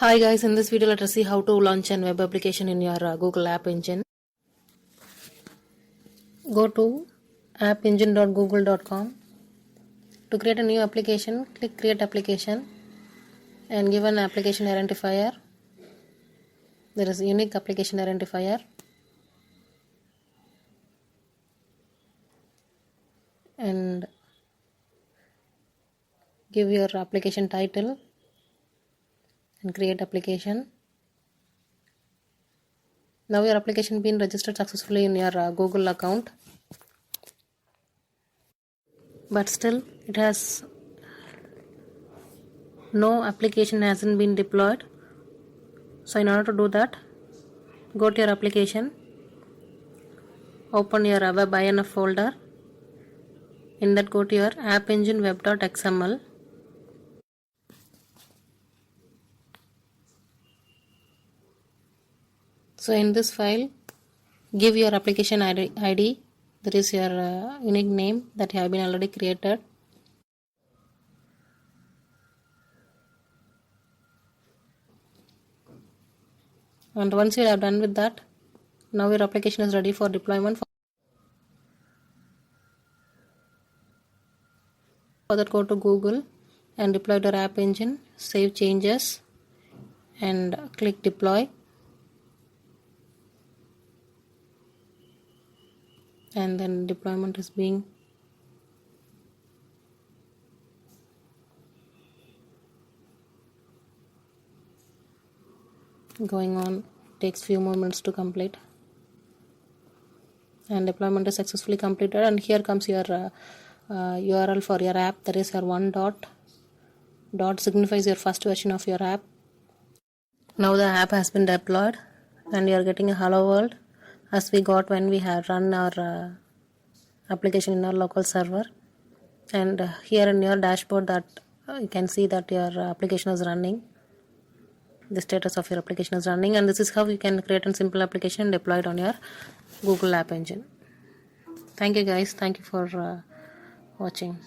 Hi guys, in this video let us see how to launch an web application in your Google App Engine. Go to appengine.google.com. To create a new application, click create application and give an application identifier. There is a unique application identifier. And give your application title and create application. Now your application been registered successfully in your Google account, but still it has no application hasn't been deployed. So in order to do that, go to your application, open your web INF folder. In that, go to your app engine web.xml. So in this file, give your application ID. That is your unique name that have been already created. And once you are done with that, now your application is ready for deployment. For that, go to Google and deploy your app engine, save changes and click deploy. And then deployment is being going on. Takes few more minutes to complete, and deployment is successfully completed. And here comes your URL for your app. That is your one dot signifies your first version of your app. Now the app has been deployed and you are getting a hello world as we got when we had run our application in our local server. And here in your dashboard that you can see that your application is running. The status of your application is running, and this is how you can create a simple application deployed on your Google App Engine. Thank you guys. Thank you for watching.